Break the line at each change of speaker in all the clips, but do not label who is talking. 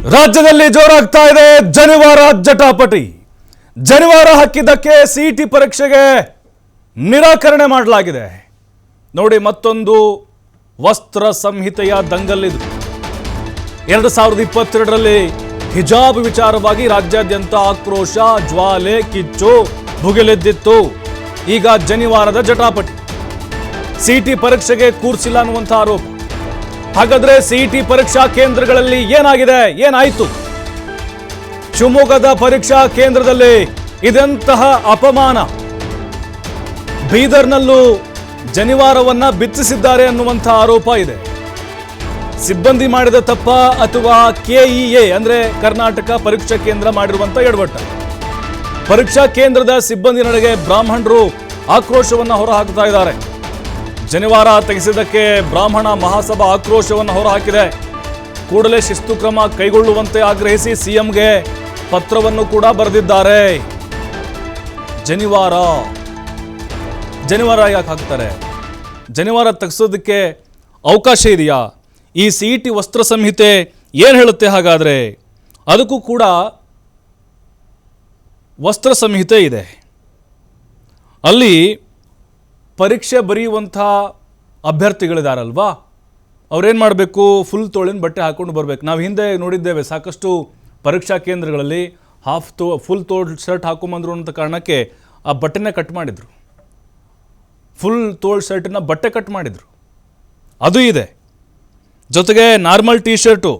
ರಾಜ್ಯದಲ್ಲಿ ಜೋರಾಗ್ತಾ ಇದೆ ಜನಿವಾರ ಜಟಾಪಟಿ. ಜನಿವಾರ ಹಾಕಿದ್ದಕ್ಕೆ ಸಿಇಟಿ ಪರೀಕ್ಷೆಗೆ ನಿರಾಕರಣೆ ಮಾಡಲಾಗಿದೆ. ನೋಡಿ, ಮತ್ತೊಂದು ವಸ್ತ್ರ ಸಂಹಿತೆಯ ದಂಗಲ್ಲಿದು. 2022ರಲ್ಲಿ ಹಿಜಾಬ್ ವಿಚಾರವಾಗಿ ರಾಜ್ಯಾದ್ಯಂತ ಆಕ್ರೋಶ, ಜ್ವಾಲೆ, ಕಿಚ್ಚು ಭುಗಿಲೆದ್ದಿತ್ತು. ಈಗ ಜನಿವಾರದ ಜಟಾಪಟಿ. ಸಿಇಟಿ ಪರೀಕ್ಷೆಗೆ ಕೂರಿಸಿಲ್ಲ ಅನ್ನುವಂಥ ಆರೋಪ. ಹಾಗಾದ್ರೆ ಸಿಇಟಿ ಪರೀಕ್ಷಾ ಕೇಂದ್ರಗಳಲ್ಲಿ ಏನಾಗಿದೆ, ಏನಾಯಿತು? ಶಿವಮೊಗ್ಗದ ಪರೀಕ್ಷಾ ಕೇಂದ್ರದಲ್ಲಿ ಇದೆಂತಹ ಅಪಮಾನ. ಬೀದರ್ನಲ್ಲೂ ಜನಿವಾರವನ್ನ ಬಿಚ್ಚಿಸಿದ್ದಾರೆ ಅನ್ನುವಂಥ ಆರೋಪ ಇದೆ. ಸಿಬ್ಬಂದಿ ಮಾಡಿದ ತಪ್ಪ ಅಥವಾ ಕೆಇಎ ಅಂದ್ರೆ ಕರ್ನಾಟಕ ಪರೀಕ್ಷಾ ಕೇಂದ್ರ ಮಾಡಿರುವಂತ ಎಡವಟ್ಟ? ಪರೀಕ್ಷಾ ಕೇಂದ್ರದ ಸಿಬ್ಬಂದಿ ನಡೆಗೆ ಬ್ರಾಹ್ಮಣರು ಆಕ್ರೋಶವನ್ನ ಹೊರಹಾಕ್ತಾ ಇದ್ದಾರೆ. ಜನಿವಾರ ತೆಗೆಸಿದ್ದಕ್ಕೆ ಬ್ರಾಹ್ಮಣ ಮಹಾಸಭಾ ಆಕ್ರೋಶವನ್ನು ಹೊರಹಾಕಿದೆ. ಕೂಡಲೇ ಶಿಸ್ತು ಕ್ರಮ ಕೈಗೊಳ್ಳುವಂತೆ ಆಗ್ರಹಿಸಿ ಸಿಎಂಗೆ ಪತ್ರವನ್ನು ಕೂಡ ಬರೆದಿದ್ದಾರೆ. ಜನಿವಾರ ಯಾಕೆ ಹಾಕ್ತಾರೆ? ಜನಿವಾರ ತೆಗೆಸೋದಕ್ಕೆ ಅವಕಾಶ ಇದೆಯಾ? ಈ ಸಿಇಟಿ ವಸ್ತ್ರ ಸಂಹಿತೆ ಏನು ಹೇಳುತ್ತೆ? ಹಾಗಾದರೆ ಅದಕ್ಕೂ ಕೂಡ ವಸ್ತ್ರ ಸಂಹಿತೆ ಇದೆ. ಅಲ್ಲಿ ಪರೀಕ್ಷೆ ಬರೆಯುವಂಥ ಅಭ್ಯರ್ಥಿಗಳಿದಾರಲ್ವಾ, ಅವ್ರೇನು ಮಾಡಬೇಕು? ಫುಲ್ ತೋಳಿನ ಬಟ್ಟೆ ಹಾಕ್ಕೊಂಡು ಬರಬೇಕು. ನಾವು ಹಿಂದೆ ನೋಡಿದ್ದೇವೆ, ಸಾಕಷ್ಟು ಪರೀಕ್ಷಾ ಕೇಂದ್ರಗಳಲ್ಲಿ ಫುಲ್ ತೋಳ್ ಶರ್ಟ್ ಹಾಕೊಂಬಂದ್ರು ಅಂತ ಕಾರಣಕ್ಕೆ ಆ ಬಟ್ಟೆನ ಕಟ್ ಮಾಡಿದರು. ಫುಲ್ ತೋಳ್ ಶರ್ಟನ್ನ ಬಟ್ಟೆ ಕಟ್ ಮಾಡಿದರು. ಅದು ಇದೆ. ಜೊತೆಗೆ normal T shirt,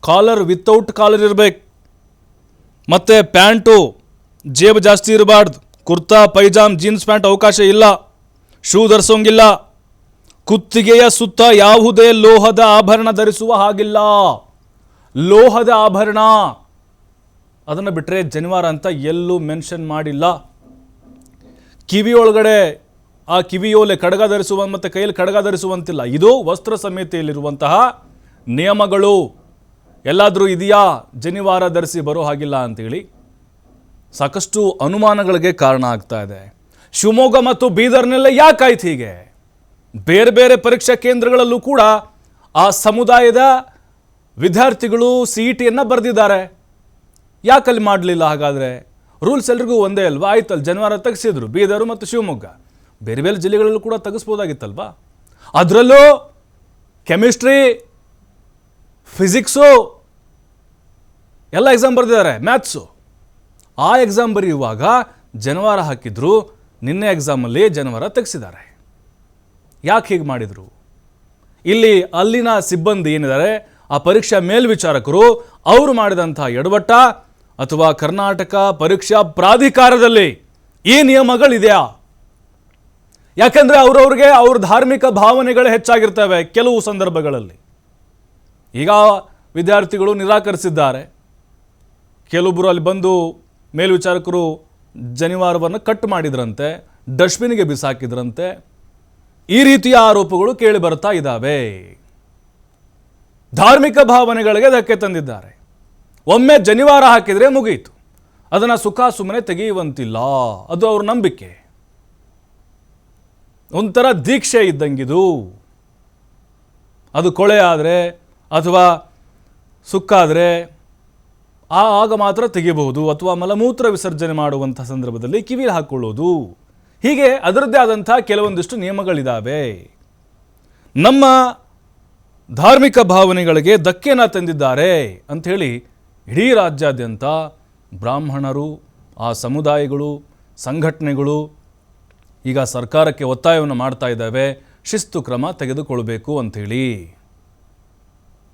collar without collar ಇರಬೇಕು. ಮತ್ತು ಪ್ಯಾಂಟು ಜೇಬು ಜಾಸ್ತಿ ಇರಬಾರ್ದು. ಕುರ್ತಾ ಪೈಜಾಮ್ ಜೀನ್ಸ್ ಪ್ಯಾಂಟ್ ಅವಕಾಶ ಇಲ್ಲ. ಶೂ ಧರಿಸೋಂಗಿಲ್ಲ. ಕುತ್ತಿಗೆಯ ಸುತ್ತ ಯಾವುದೇ ಲೋಹದ ಆಭರಣ ಧರಿಸುವ ಹಾಗಿಲ್ಲ. ಲೋಹದ ಆಭರಣ ಅದನ್ನು ಬಿಟ್ಟರೆ ಜನಿವಾರ ಅಂತ ಎಲ್ಲೂ ಮೆನ್ಷನ್ ಮಾಡಿಲ್ಲ. ಕಿವಿಯೊಳಗಡೆ ಆ ಕಿವಿಯೋಲೆ ಕಡಗ ಧರಿಸುವ ಮತ್ತು ಕೈಯಲ್ಲಿ ಕಡಗ ಧರಿಸುವಂತಿಲ್ಲ. ಇದು ವಸ್ತ್ರ ಸಂಹಿತೆಯಲ್ಲಿರುವಂತಹ ನಿಯಮಗಳು. ಎಲ್ಲಾದರೂ ಇದೆಯಾ ಜನಿವಾರ ಧರಿಸಿ ಬರೋ ಹಾಗಿಲ್ಲ ಅಂತೇಳಿ? ಸಾಕಷ್ಟು ಅನುಮಾನಗಳಿಗೆ ಕಾರಣ ಆಗ್ತಾ ಇದೆ. ಶಿವಮೊಗ್ಗ ಮತ್ತು ಬೀದರ್ನಲ್ಲೇ ಯಾಕಾಯ್ತು ಹೀಗೆ? ಬೇರೆ ಬೇರೆ ಪರೀಕ್ಷಾ ಕೇಂದ್ರಗಳಲ್ಲೂ ಕೂಡ ಆ ಸಮುದಾಯದ ವಿದ್ಯಾರ್ಥಿಗಳು ಸಿಇಟಿಯನ್ನು ಬರೆದಿದ್ದಾರೆ. ಯಾಕಲ್ಲಿ ಮಾಡಲಿಲ್ಲ? ಹಾಗಾದರೆ ರೂಲ್ಸ್ ಎಲ್ರಿಗೂ ಒಂದೇ ಅಲ್ವಾ? ಆಯ್ತಲ್ಲ, ಜನಿವಾರ ತೆಗೆಸಿದ್ರು ಬೀದರು ಮತ್ತು ಶಿವಮೊಗ್ಗ. ಬೇರೆ ಬೇರೆ ಜಿಲ್ಲೆಗಳಲ್ಲೂ ಕೂಡ ತೆಗೆಸ್ಬೋದಾಗಿತ್ತಲ್ವಾ? ಅದರಲ್ಲೂ ಕೆಮಿಸ್ಟ್ರಿ, ಫಿಸಿಕ್ಸು ಎಲ್ಲ ಎಕ್ಸಾಮ್ ಬರೆದಿದ್ದಾರೆ, ಮ್ಯಾಥ್ಸು. ಆ ಎಕ್ಸಾಮ್ ಬರೆಯುವಾಗ ಜನಿವಾರ ಹಾಕಿದ್ರು. ನಿನ್ನೆ ಎಕ್ಸಾಮಲ್ಲಿ ಜನಿವಾರ ತೆಗೆಸಿದ್ದಾರೆ. ಯಾಕೆ ಹೀಗೆ ಮಾಡಿದರು? ಇಲ್ಲಿ ಅಲ್ಲಿನ ಸಿಬ್ಬಂದಿ ಏನಿದ್ದಾರೆ, ಆ ಪರೀಕ್ಷಾ ಮೇಲ್ವಿಚಾರಕರು, ಅವರು ಮಾಡಿದಂಥ ಎಡವಟ್ಟ ಅಥವಾ ಕರ್ನಾಟಕ ಪರೀಕ್ಷಾ ಪ್ರಾಧಿಕಾರದಲ್ಲಿ ಈ ನಿಯಮಗಳಿದೆಯಾ? ಯಾಕಂದರೆ ಅವ್ರವ್ರಿಗೆ ಅವ್ರ ಧಾರ್ಮಿಕ ಭಾವನೆಗಳು ಹೆಚ್ಚಾಗಿರ್ತವೆ ಕೆಲವು ಸಂದರ್ಭಗಳಲ್ಲಿ. ಈಗ ವಿದ್ಯಾರ್ಥಿಗಳು ನಿರಾಕರಿಸಿದ್ದಾರೆ. ಕೆಲವೊಬ್ಬರು ಅಲ್ಲಿ ಬಂದು ಮೇಲ್ವಿಚಾರಕರು ಜನಿವಾರವನ್ನು ಕಟ್ ಮಾಡಿದ್ರಂತೆ, ಡಸ್ಟ್ಬಿನ್ಗೆ ಬಿಸಾಕಿದ್ರಂತೆ. ಈ ರೀತಿಯ ಆರೋಪಗಳು ಕೇಳಿ ಬರ್ತಾ ಇದ್ದಾವೆ. ಧಾರ್ಮಿಕ ಭಾವನೆಗಳಿಗೆ ಧಕ್ಕೆ ತಂದಿದ್ದಾರೆ. ಒಮ್ಮೆ ಜನಿವಾರ ಹಾಕಿದರೆ ಮುಗಿಯಿತು, ಅದನ್ನು ಸುಖ ಸುಮ್ಮನೆ ತೆಗೆಯುವಂತಿಲ್ಲ. ಅದು ಅವ್ರ ನಂಬಿಕೆ. ಒಂಥರ ದೀಕ್ಷೆ ಇದ್ದಂಗಿದು. ಅದು ಕೊಳೆ ಆದರೆ ಅಥವಾ ಸುಕ್ಕಾದರೆ ಆಗ ಮಾತ್ರ ತೆಗಿಬಹುದು. ಅಥವಾ ಮಲಮೂತ್ರ ವಿಸರ್ಜನೆ ಮಾಡುವಂಥ ಸಂದರ್ಭದಲ್ಲಿ ಕಿವಿಲಿ ಹಾಕ್ಕೊಳ್ಳೋದು. ಹೀಗೆ ಅದರದ್ದೇ ಆದಂಥ ಕೆಲವೊಂದಿಷ್ಟು ನಿಯಮಗಳಿದ್ದಾವೆ. ನಮ್ಮ ಧಾರ್ಮಿಕ ಭಾವನೆಗಳಿಗೆ ಧಕ್ಕೆನ ತಂದಿದ್ದಾರೆ ಅಂಥೇಳಿ ಇಡೀ ರಾಜ್ಯಾದ್ಯಂತ ಬ್ರಾಹ್ಮಣರು, ಆ ಸಮುದಾಯಗಳು, ಸಂಘಟನೆಗಳು ಈಗ ಸರ್ಕಾರಕ್ಕೆ ಒತ್ತಾಯವನ್ನು ಮಾಡ್ತಾ ಇದ್ದಾವೆ, ಶಿಸ್ತು ಕ್ರಮ ತೆಗೆದುಕೊಳ್ಬೇಕು ಅಂಥೇಳಿ.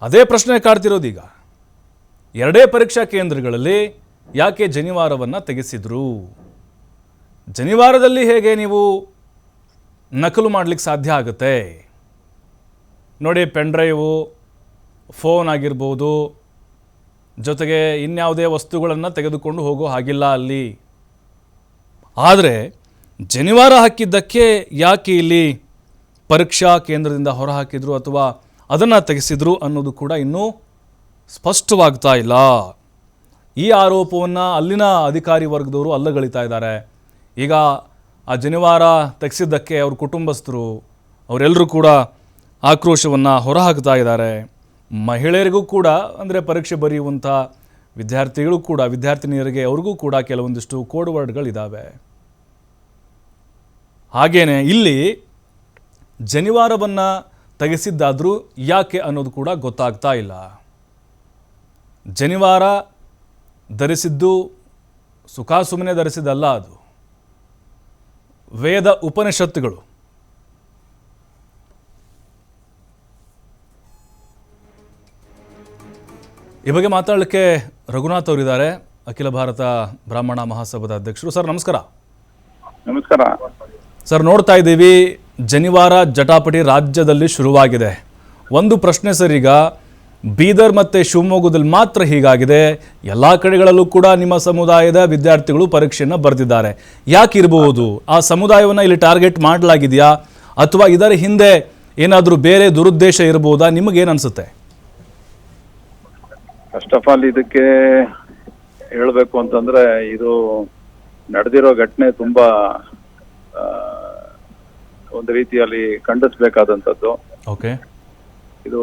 ಅದೇ ಪ್ರಶ್ನೆ ಕಾಡ್ತಿರೋದೀಗ. ಎರಡೇ ಪರೀಕ್ಷಾ ಕೇಂದ್ರಗಳಲ್ಲಿ ಯಾಕೆ ಜನಿವಾರವನ್ನು ತೆಗೆಸಿದ್ರು? ಜನಿವಾರದಲ್ಲಿ ಹೇಗೆ ನೀವು ನಕಲು ಮಾಡಲಿಕ್ಕೆ ಸಾಧ್ಯ ಆಗುತ್ತೆ? ನೋಡಿ, ಪೆನ್ಡ್ರೈವು, ಫೋನ್ ಆಗಿರ್ಬೋದು, ಜೊತೆಗೆ ಇನ್ಯಾವುದೇ ವಸ್ತುಗಳನ್ನು ತೆಗೆದುಕೊಂಡು ಹೋಗೋ ಹಾಗಿಲ್ಲ ಅಲ್ಲಿ. ಆದರೆ ಜನಿವಾರ ಹಾಕಿದ್ದಕ್ಕೆ ಯಾಕೆ ಇಲ್ಲಿ ಪರೀಕ್ಷಾ ಕೇಂದ್ರದಿಂದ ಹೊರಹಾಕಿದ್ರು ಅಥವಾ ಅದನ್ನು ತೆಗೆಸಿದ್ರು ಅನ್ನೋದು ಕೂಡ ಇನ್ನೂ ಸ್ಪಷ್ಟವಾಗ್ತಾ ಇಲ್ಲ. ಈ ಆರೋಪವನ್ನು ಅಲ್ಲಿನ ಅಧಿಕಾರಿ ವರ್ಗದವರು ಅಲ್ಲಗಳಿತಾ ಇದ್ದಾರೆ. ಈಗ ಆ ಜನಿವಾರ ತೆಗೆಸಿದ್ದಕ್ಕೆ ಅವ್ರ ಕುಟುಂಬಸ್ಥರು ಅವರೆಲ್ಲರೂ ಕೂಡ ಆಕ್ರೋಶವನ್ನು ಹೊರಹಾಕ್ತಾ ಇದ್ದಾರೆ. ಮಹಿಳೆಯರಿಗೂ ಕೂಡ ಅಂದರೆ ಪರೀಕ್ಷೆ ಬರೆಯುವಂಥ ವಿದ್ಯಾರ್ಥಿಗಳು ಕೂಡ ವಿದ್ಯಾರ್ಥಿನಿಯರಿಗೆ ಅವ್ರಿಗೂ ಕೂಡ ಕೆಲವೊಂದಿಷ್ಟು ಕೋಡ್ ವರ್ಡ್ಗಳಿದ್ದಾವೆ. ಹಾಗೇನೆ ಇಲ್ಲಿ ಜನಿವಾರವನ್ನು ತೆಗೆಸಿದ್ದಾದರೂ ಯಾಕೆ ಅನ್ನೋದು ಕೂಡ ಗೊತ್ತಾಗ್ತಾ ಇಲ್ಲ. ಜನಿವಾರ ಧರಿಸಿದ್ದು ಸುಖಾಸುಮ್ಮನೆ ಧರಿಸಿದ್ದಲ್ಲ, ಅದು ವೇದ ಉಪನಿಷತ್ತುಗಳು. ಈ ಬಗ್ಗೆ ಮಾತಾಡಲಿಕ್ಕೆ ರಘುನಾಥ್ ಅವರಿದ್ದಾರೆ, ಅಖಿಲ ಭಾರತ ಬ್ರಾಹ್ಮಣ ಮಹಾಸಭಾದ ಅಧ್ಯಕ್ಷರು. ಸರ್ ನಮಸ್ಕಾರ.
ನಮಸ್ಕಾರ
ಸರ್, ನೋಡ್ತಾ ಇದ್ದೀವಿ ಜನಿವಾರ ಜಟಾಪಟಿ ರಾಜ್ಯದಲ್ಲಿ ಶುರುವಾಗಿದೆ. ಒಂದು ಪ್ರಶ್ನೆ ಸರ್, ಈಗ ಬೀದರ್ ಮತ್ತು ಶಿವಮೊಗ್ಗದಲ್ಲಿ ಮಾತ್ರ ಹೀಗಾಗಿದೆ, ಎಲ್ಲ ಕಡೆಗಳಲ್ಲೂ ಕೂಡ ನಿಮ್ಮ ಸಮುದಾಯದ ವಿದ್ಯಾರ್ಥಿಗಳು ಪರೀಕ್ಷೆಯನ್ನು ಬರೆದಿದ್ದಾರೆ. ಯಾಕಿರಬಹುದು? ಆ ಸಮುದಾಯವನ್ನು ಇಲ್ಲಿ ಟಾರ್ಗೆಟ್ ಮಾಡಲಾಗಿದೆಯಾ ಅಥವಾ ಇದರ ಹಿಂದೆ ಏನಾದರೂ ಬೇರೆ ದುರುದ್ದೇಶ ಇರಬಹುದಾ? ನಿಮಗೇನು ಅನಿಸುತ್ತೆ?
ಫಸ್ಟ್ ಆಫ್ ಆಲ್ ಇದಕ್ಕೆ ಹೇಳಬೇಕು ಅಂತಂದ್ರೆ ಇದು ನಡೆದಿರೋ ಘಟನೆ ತುಂಬಾ ಒಂದು ರೀತಿಯಲ್ಲಿ ಖಂಡಿಸಬೇಕಾದಂಥದ್ದು.
ಓಕೆ,
ಇದು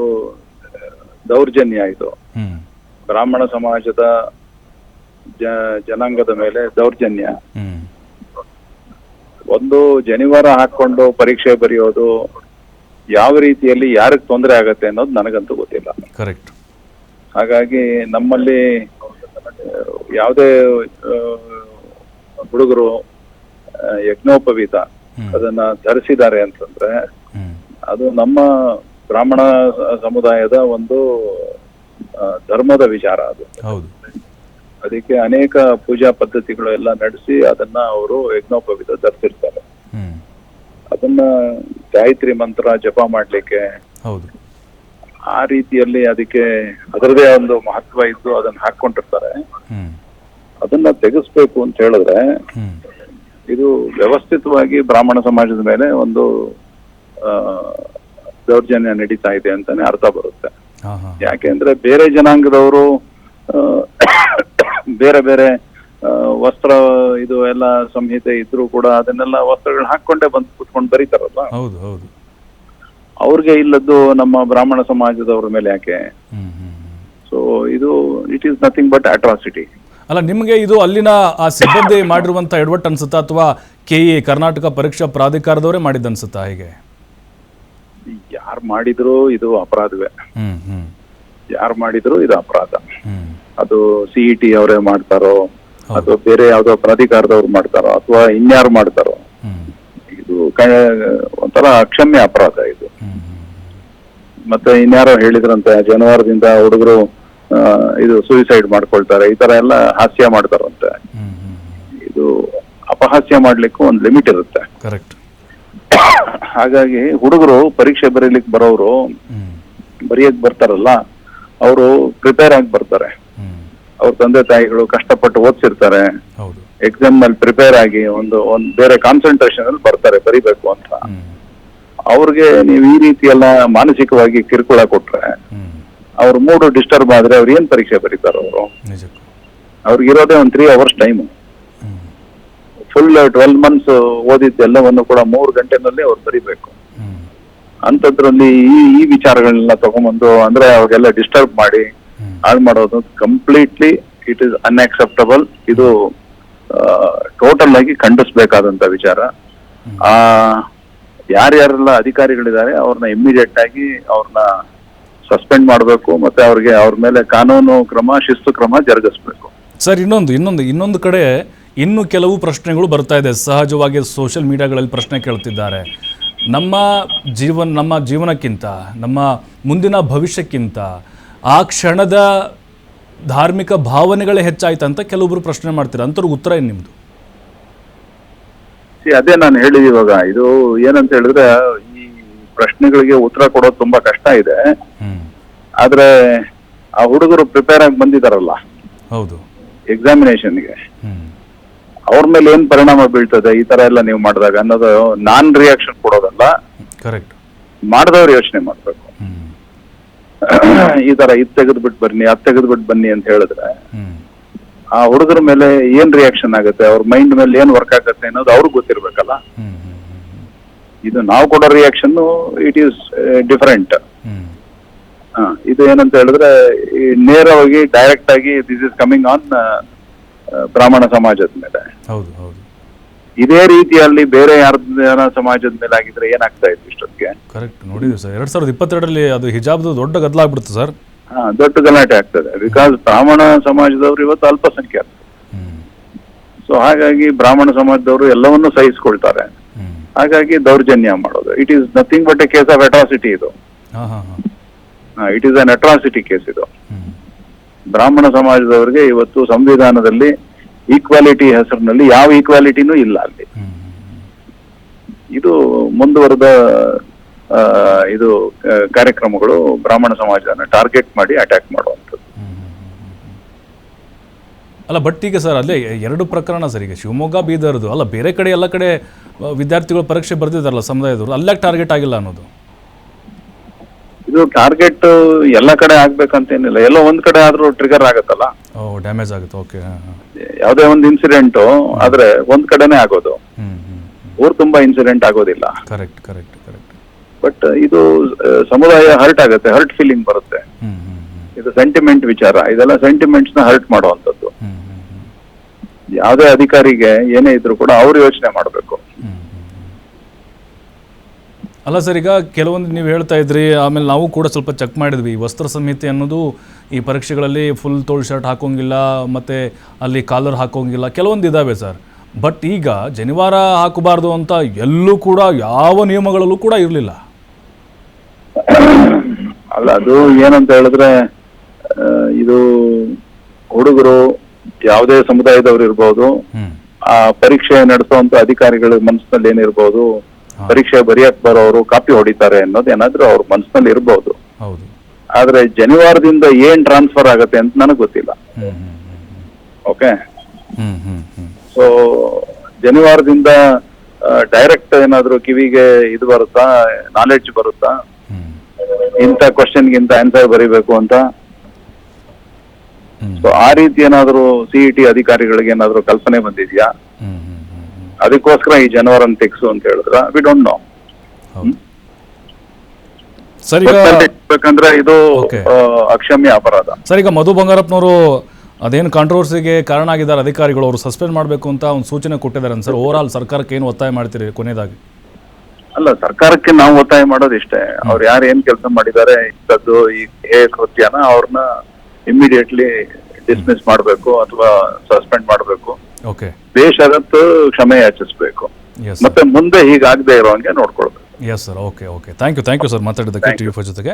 ದೌರ್ಜನ್ಯ. ಇದು ಬ್ರಾಹ್ಮಣ ಸಮಾಜದ ಜನಾಂಗದ ಮೇಲೆ ದೌರ್ಜನ್ಯ. ಒಂದು ಜನಿವಾರ ಹಾಕೊಂಡು ಪರೀಕ್ಷೆ ಬರೆಯೋದು ಯಾವ ರೀತಿಯಲ್ಲಿ ಯಾರಿಗೆ ತೊಂದರೆ ಆಗತ್ತೆ ಅನ್ನೋದು ನನಗಂತೂ ಗೊತ್ತಿಲ್ಲ.
ಕರೆಕ್ಟ್.
ಹಾಗಾಗಿ ನಮ್ಮಲ್ಲಿ ಯಾವುದೇ ಹುಡುಗರು ಯಜ್ಞೋಪವೀತ ಅದನ್ನ ಧರಿಸಿದ್ದಾರೆ ಅಂತಂದ್ರೆ ಅದು ನಮ್ಮ ಬ್ರಾಹ್ಮಣ ಸಮುದಾಯದ ಒಂದು ಧರ್ಮದ ವಿಚಾರ. ಅದು ಅದಕ್ಕೆ ಅನೇಕ ಪೂಜಾ ಪದ್ಧತಿಗಳು ಎಲ್ಲ ನಡೆಸಿ ಅದನ್ನ ಅವರು ಯಜ್ಞೋಪವೀತ ಧರಿಸಿರ್ತಾರೆ. ಅದನ್ನ ಗಾಯತ್ರಿ ಮಂತ್ರ ಜಪ ಮಾಡ್ಲಿಕ್ಕೆ ಆ ರೀತಿಯಲ್ಲಿ ಅದಕ್ಕೆ ಅದರದೇ ಒಂದು ಮಹತ್ವ ಇದ್ದು ಅದನ್ನ ಹಾಕೊಂಡಿರ್ತಾರೆ. ಅದನ್ನ ತೆಗೆಸ್ಬೇಕು ಅಂತ ಹೇಳಿದ್ರೆ ಇದು ವ್ಯವಸ್ಥಿತವಾಗಿ ಬ್ರಾಹ್ಮಣ ಸಮಾಜದ ಮೇಲೆ ಒಂದು ದೌರ್ಜನ್ಯ ನಡೀತಾ ಇದೆ ಅಂತಾನೆ ಅರ್ಥ ಬರುತ್ತೆ. ಯಾಕೆಂದ್ರೆ ಬೇರೆ ಜನಾಂಗದವರು ಬೇರೆ ಬೇರೆ ವಸ್ತ್ರ ಇದು ಎಲ್ಲ ಸಂಹಿತೆ ಇದ್ರೂ ಕೂಡ ಅದನ್ನೆಲ್ಲ ವಸ್ತ್ರಗಳನ್ನ ಹಾಕೊಂಡೇ ಬಂದು ಕುತ್ಕೊಂಡು ಬರೀತಾರಲ್ಲ. ಅವ್ರಿಗೆ ಇಲ್ಲದ್ದು ನಮ್ಮ ಬ್ರಾಹ್ಮಣ ಸಮಾಜದವ್ರ ಮೇಲೆ ಯಾಕೆ? ಸೊ ಇದು it is nothing but atrocity.
ಅಲ್ಲ, ನಿಮಗೆ ಇದು ಅಲ್ಲಿನ ಆ ಸಿಬ್ಬಂದಿ ಮಾಡಿರುವಂತ ಎಡವಟ್ಟು ಅನ್ಸುತ್ತಾ ಅಥವಾ ಕೆಇ ಕರ್ನಾಟಕ ಪರೀಕ್ಷಾ ಪ್ರಾಧಿಕಾರದವರೇ ಮಾಡಿದ್ದು ಅನ್ಸುತ್ತಾ? ಹೇಗೆ
ಯಾರು ಮಾಡಿದ್ರು ಇದು ಅಪರಾಧವೇ. ಯಾರು ಮಾಡಿದ್ರು ಇದು ಅಪರಾಧ. ಅದು ಸಿಇಟಿ ಅವರೇ ಮಾಡ್ತಾರೋ ಅಥವಾ ಬೇರೆ ಯಾವ್ದೋ ಪ್ರಾಧಿಕಾರದವ್ರು ಮಾಡ್ತಾರೋ ಅಥವಾ ಇನ್ಯಾರು ಮಾಡ್ತಾರೋ, ಇದು ಒಂಥರ ಅಕ್ಷಮ್ಯ ಅಪರಾಧ ಇದು. ಮತ್ತೆ ಇನ್ಯಾರೋ ಹೇಳಿದ್ರಂತೆ ಜನವಾರದಿಂದ ಹುಡುಗರು ಇದು ಸೂಯಿಸೈಡ್ ಮಾಡ್ಕೊಳ್ತಾರೆ, ಈ ತರ ಎಲ್ಲ ಹಾಸ್ಯ ಮಾಡ್ತಾರಂತೆ. ಇದು ಅಪಹಾಸ್ಯ ಮಾಡ್ಲಿಕ್ಕೂ ಒಂದು ಲಿಮಿಟ್ ಇರುತ್ತೆ. ಹಾಗಾಗಿ ಹುಡುಗರು ಪರೀಕ್ಷೆ ಬರೀಲಿಕ್ಕೆ ಬರೋರು ಬರೆಯಕ್ ಬರ್ತಾರಲ್ಲ, ಅವರು ಪ್ರಿಪೇರ್ ಆಗಿ ಬರ್ತಾರೆ. ಅವ್ರ ತಂದೆ ತಾಯಿಗಳು ಕಷ್ಟಪಟ್ಟು ಓದಿಸಿರ್ತಾರೆ, ಎಕ್ಸಾಮ್ ನಲ್ಲಿ ಪ್ರಿಪೇರ್ ಆಗಿ ಒಂದು ಬೇರೆ ಕಾನ್ಸಂಟ್ರೇಷನ್ ಅಲ್ಲಿ ಬರ್ತಾರೆ ಬರಿಬೇಕು ಅಂತ. ಅವ್ರಿಗೆ ನೀವು ಈ ರೀತಿ ಎಲ್ಲ ಮಾನಸಿಕವಾಗಿ ಕಿರುಕುಳ ಕೊಟ್ರೆ, ಅವ್ರ ಮೂಡು ಡಿಸ್ಟರ್ಬ್ ಆದ್ರೆ ಅವ್ರು ಏನ್ ಪರೀಕ್ಷೆ ಬರೀತಾರ? ಅವ್ರಿಗಿರೋದೇ ಒಂದು 3 hours ಟೈಮು. ಫುಲ್ 12 months ಓದಿದ್ದೆಲ್ಲವನ್ನು ಕೂಡ 3 ಗಂಟೆನಲ್ಲಿ ಅವ್ರು ಬರಿಬೇಕು. ಅಂತದ್ರಲ್ಲಿ ಈ ವಿಚಾರಗಳನ್ನೆಲ್ಲ ತಗೊಂಡ್ಬಂದು ಅಂದ್ರೆ ಅವ್ರಿಗೆಲ್ಲ ಡಿಸ್ಟರ್ಬ್ ಮಾಡಿ ಹಾಳು ಮಾಡೋದು ಕಂಪ್ಲೀಟ್ಲಿ ಇಟ್ ಇಸ್ ಅನ್ಅಕ್ಸೆಪ್ಟಬಲ್. ಇದು ಟೋಟಲ್ ಆಗಿ ಖಂಡಿಸಬೇಕಾದಂತ ವಿಚಾರ. ಯಾರ್ಯಾರೆಲ್ಲ ಅಧಿಕಾರಿಗಳಿದ್ದಾರೆ ಅವ್ರನ್ನ ಇಮ್ಮಿಡಿಯೇಟ್ ಆಗಿ ಅವ್ರನ್ನ ಸಸ್ಪೆಂಡ್ ಮಾಡಬೇಕು, ಮತ್ತೆ ಅವ್ರಿಗೆ ಅವ್ರ ಮೇಲೆ ಕಾನೂನು ಕ್ರಮ ಶಿಸ್ತು ಕ್ರಮ ಜರುಗಿಸ್ಬೇಕು.
ಸರ್, ಇನ್ನೊಂದು ಕಡೆ ಇನ್ನು ಕೆಲವು ಪ್ರಶ್ನೆಗಳು ಬರ್ತಾ ಇದೆ. ಸಹಜವಾಗಿ ಸೋಷಿಯಲ್ ಮೀಡಿಯಾಗಳಲ್ಲಿ ಪ್ರಶ್ನೆ ಕೇಳ್ತಿದ್ದಾರೆ. ನಮ್ಮ ಜೀವನಕ್ಕಿಂತ ನಮ್ಮ ಮುಂದಿನ ಭವಿಷ್ಯಕ್ಕಿಂತ ಆ ಕ್ಷಣದ ಧಾರ್ಮಿಕ ಭಾವನೆಗಳೇ ಹೆಚ್ಚಾಯ್ತಂತ ಕೆಲವೊಬ್ರು ಪ್ರಶ್ನೆ ಮಾಡ್ತಾರೆ. ಅಂಥವ್ರಿಗೆ ಉತ್ತರ ಏನು ನಿಮ್ದು?
ಅದೇ ನಾನು ಹೇಳಿದ ಇವಾಗ ಇದು ಏನಂತ ಹೇಳಿದ್ರೆ ಈ ಪ್ರಶ್ನೆಗಳಿಗೆ ಉತ್ತರ ಕೊಡೋದು ತುಂಬಾ ಕಷ್ಟ ಇದೆ. ಆದ್ರೆ ಆ ಹುಡುಗರು ಪ್ರಿಪೇರ್ ಆಗಿ ಬಂದಿದಾರಲ್ಲ ಎಕ್ಸಾಮಿನೇಷನ್ಗೆ, ಅವ್ರ ಮೇಲೆ ಏನ್ ಪರಿಣಾಮ ಬೀಳ್ತದೆ ಈ ತರ ಎಲ್ಲ ನೀವು ಮಾಡಿದಾಗ ಅನ್ನೋದು ನಾನ್ ರಿಯಾಕ್ಷನ್ ಕೊಡೋದಲ್ಲ, ಮಾಡಿದವ್ರು ಯೋಚನೆ ಮಾಡ್ಬೇಕು. ಈ ತರ ಇದ್ ತೆಗೆದ್ಬಿಟ್ಟು ಬನ್ನಿ ಅದ್ ತೆಗೆದ್ಬಿಟ್ಟು ಬನ್ನಿ ಅಂತ ಹೇಳಿದ್ರೆ ಆ ಹುಡುಗರ ಮೇಲೆ ಏನ್ ರಿಯಾಕ್ಷನ್ ಆಗುತ್ತೆ, ಅವ್ರ ಮೈಂಡ್ ಮೇಲೆ ಏನ್ ವರ್ಕ್ ಆಗುತ್ತೆ ಅನ್ನೋದು ಅವ್ರಿಗೆ ಗೊತ್ತಿರ್ಬೇಕಲ್ಲ. ಇದು ನಾವು ಕೊಡೋ ರಿಯಾಕ್ಷನ್ ಇಟ್ ಈಸ್ ಡಿಫರೆಂಟ್. ಇದು ಏನಂತ ಹೇಳಿದ್ರೆ ಈ ನೇರವಾಗಿ ಡೈರೆಕ್ಟ್ ಆಗಿ ದಿಸ್ ಇಸ್ ಕಮಿಂಗ್ ಆನ್ ಬ್ರಾಹ್ಮಣ ಸಮಾಜದ ಮೇಲೆ.
ಹೌದು ಹೌದು
ಇದೇ ರೀತಿಯಲ್ಲಿ ಬೇರೆ ಯಾರ ಸಮಾಜದ ಮೇಲೆ ಆಗಿದ್ರೆ ಏನಾಗ್ತಾ ಇತ್ತು ಇಷ್ಟೊತ್ತಿಗೆ?
ಕರೆಕ್ಟ್ ನೋಡಿದ್ವಿ ಸರ್. 2022ರಲ್ಲಿ ಅದು ಹಿಜಾಬ್ದು ದೊಡ್ಡ ಗದ್ದಲ ಆಗ್ಬಿಡುತ್ತೆ ಸರ್.
ದೊಡ್ಡ ಗಲಾಟೆ ಆಗ್ತದೆ. ಬಿಕಾಸ್ ಬ್ರಾಹ್ಮಣ ಸಮಾಜದವರು ಇವತ್ತು ಅಲ್ಪಸಂಖ್ಯಾತರು. ಸೊ ಹಾಗಾಗಿ ಬ್ರಾಹ್ಮಣ ಸಮಾಜದವರು ಎಲ್ಲವನ್ನೂ ಸಹಿಸ್ಕೊಳ್ತಾರೆ. ಹಾಗಾಗಿ ದೌರ್ಜನ್ಯ ಮಾಡೋದು, it is nothing but a case of atrocity. ಇದು it is an atrocity case. ಇದು ಬ್ರಾಹ್ಮಣ ಸಮಾಜದವರಿಗೆ ಇವತ್ತು ಸಂವಿಧಾನದಲ್ಲಿ ಈಕ್ವಾಲಿಟಿ ಹೆಸರಿನಲ್ಲಿ ಯಾವ ಈಕ್ವಾಲಿಟಿನೂ ಇಲ್ಲ ಅಲ್ಲಿ. ಇದು ಮುಂದುವರೆದ ಇದು ಕಾರ್ಯಕ್ರಮಗಳು ಬ್ರಾಹ್ಮಣ ಸಮಾಜನ ಟಾರ್ಗೆಟ್ ಮಾಡಿ ಅಟ್ಯಾಕ್ ಮಾಡುವಂಥದ್ದು.
ಅಲ್ಲ ಬಟ್ ಈಗ ಸರ್ ಅಲ್ಲೇ 2 ಪ್ರಕರಣ ಸರ್. ಈಗ ಶಿವಮೊಗ್ಗ ಬೀದರ್ದು ಅಲ್ಲ, ಬೇರೆ ಕಡೆ ಎಲ್ಲ ಕಡೆ ವಿದ್ಯಾರ್ಥಿಗಳು ಪರೀಕ್ಷೆ ಬರ್ದಿದ್ದಾರಲ್ಲ ಸಮುದಾಯದವರು, ಅಲ್ಲೇ ಟಾರ್ಗೆಟ್ ಆಗಿಲ್ಲ ಅನ್ನೋದು.
ಇದು ಟಾರ್ಗೆಟ್ ಎಲ್ಲ ಕಡೆ ಆಗ್ಬೇಕಂತೇನಿಲ್ಲ, ಎಲ್ಲೋ ಒಂದ್ ಕಡೆ ಆದ್ರೂ ಟ್ರಿಗರ್ ಆಗತ್ತಲ್ಲ,
ಡ್ಯಾಮೇಜ್ ಆಗುತ್ತೆ. ಓಕೆ,
ಯಾವುದೇ ಒಂದು ಇನ್ಸಿಡೆಂಟ್ ಆದ್ರೆ ಒಂದ್ ಕಡೆನೆ ಆಗೋದು, ಊರ್ ತುಂಬಾ ಇನ್ಸಿಡೆಂಟ್ ಆಗೋದಿಲ್ಲ.
Correct correct correct.
ಬಟ್ ಇದು ಸಮುದಾಯ ಹರ್ಟ್ ಆಗುತ್ತೆ, ಹರ್ಟ್ ಫೀಲಿಂಗ್ ಬರುತ್ತೆ. ಇದು ಸೆಂಟಿಮೆಂಟ್ ವಿಚಾರ, ಇದೆಲ್ಲ ಸೆಂಟಿಮೆಂಟ್ಸ್ ನ ಹರ್ಟ್ ಮಾಡುವಂಥದ್ದು. ಯಾವುದೇ ಅಧಿಕಾರಿಗೆ ಏನೇ ಇದ್ರು ಕೂಡ ಅವ್ರು ಯೋಚನೆ ಮಾಡಬೇಕು.
ಅಲ್ಲ ಸರ್, ಈಗ ಕೆಲವೊಂದು ನೀವು ಹೇಳ್ತಾ ಇದ್ರಿ, ಆಮೇಲೆ ನಾವು ಕೂಡ ಸ್ವಲ್ಪ ಚೆಕ್ ಮಾಡಿದ್ವಿ. ವಸ್ತ್ರ ಸಂಹಿತೆ ಅನ್ನೋದು ಈ ಪರೀಕ್ಷೆಗಳಲ್ಲಿ ಫುಲ್ ತೋಳು ಶರ್ಟ್ ಹಾಕೋಂಗಿಲ್ಲ, ಮತ್ತು ಅಲ್ಲಿ ಕಾಲರ್ ಹಾಕೋಂಗಿಲ್ಲ, ಕೆಲವೊಂದು ಇದ್ದಾವೆ ಸರ್. ಬಟ್ ಈಗ ಜನಿವಾರ ಹಾಕಬಾರ್ದು ಅಂತ ಎಲ್ಲೂ ಕೂಡ ಯಾವ ನಿಯಮಗಳಲ್ಲೂ ಕೂಡ ಇರಲಿಲ್ಲ.
ಅಲ್ಲ, ಅದು ಏನಂತ ಹೇಳಿದ್ರೆ ಇದು ಹುಡುಗರು ಯಾವುದೇ ಸಮುದಾಯದವ್ರು ಇರ್ಬೋದು, ಆ ಪರೀಕ್ಷೆ ನಡೆಸುವಂತ ಅಧಿಕಾರಿಗಳ ಮನಸ್ಸಿನಲ್ಲಿ ಏನಿರ್ಬೋದು, ಪರೀಕ್ಷೆ ಬರೆಯಕ್ ಬರೋರು ಕಾಪಿ ಹೊಡಿತಾರೆ ಅನ್ನೋದು ಏನಾದ್ರೂ ಅವ್ರ ಮನಸ್ಸಿನಲ್ಲಿ ಇರ್ಬೋದು. ಆದ್ರೆ ಜನಿವಾರದಿಂದ ಏನ್ ಟ್ರಾನ್ಸ್ಫರ್ ಆಗತ್ತೆ ಅಂತ ನನಗೆ ಗೊತ್ತಿಲ್ಲ. ಓಕೆ, ಸೊ ಜನಿವಾರದಿಂದ ಡೈರೆಕ್ಟ್ ಏನಾದ್ರು ಕಿವಿಗೆ ಇದು ಬರುತ್ತಾ, ನಾಲೆಡ್ಜ್ ಬರುತ್ತಾ, ಇಂಥ ಕ್ವಶನ್ಗೆ ಇಂಥ ಆನ್ಸರ್ ಬರೀಬೇಕು ಅಂತ? ಸೊ ಆ ರೀತಿ ಏನಾದ್ರು CET ಅಧಿಕಾರಿಗಳಿಗೆ ಏನಾದ್ರು ಕಲ್ಪನೆ ಬಂದಿದ್ಯಾ? ಅದಕ್ಕೋಸ್ಕರ ಈ ಜನಿವಾರನ ತೆಗ್ಸು ಅಂತ ಹೇಳಿದ್ರ? We don't know. ಬೇಕಂದ್ರೆ ಇದು ಅಕ್ಷಮ್ಯ ಅಪರಾಧ.
ಸರ್, ಈಗ ಮಧು ಬಂಗಾರಪ್ಪನವರು ಅದೇನು ಕಾಂಟ್ರವರ್ಸಿಗೆ ಕಾರಣ ಆಗಿದ್ದಾರೆ ಅಧಿಕಾರಿಗಳು, ಅವರು ಸಸ್ಪೆಂಡ್ ಮಾಡಬೇಕು ಅಂತ ಒಂದು ಸೂಚನೆ ಕೊಟ್ಟಿದ್ದಾರೆ ಸರ್. ಓವರ್ ಆಲ್ ಸರ್ಕಾರಕ್ಕೆ ಏನು ಒತ್ತಾಯ ಮಾಡ್ತೀರಿ ಕೊನೆಯದಾಗಿ?
ಅಲ್ಲ, ಸರ್ಕಾರಕ್ಕೆ ನಾವು ಒತ್ತಾಯ ಮಾಡೋದಿಷ್ಟೇ, ಅವ್ರು ಯಾರು ಏನ್ ಕೆಲಸ ಮಾಡಿದ್ದಾರೆ ಇಂಥದ್ದು ಈ ಕೃತ್ಯನ ಅವ್ರನ್ನ ಇಮಿಡಿಯೇಟ್ಲಿ ಡಿಸ್ಮಿಸ್ ಮಾಡಬೇಕು ಅಥವಾ ಸಸ್ಪೆಂಡ್ ಮಾಡಬೇಕು. ಬೇಷರತ್ತು ಕ್ಷಮೆ ಯಾಚಿಸಬೇಕು, ಮತ್ತೆ ಮುಂದೆ ಹೀಗಾಗದೆ ಇರೋ ಹಂಗೆ ನೋಡ್ಕೊಳ್ಬೇಕು.
Yes sir, okay okay, thank you sir ಮಾತಾಡಿದ್ದಕ್ಕೆ TV5 ಜೊತೆಗೆ.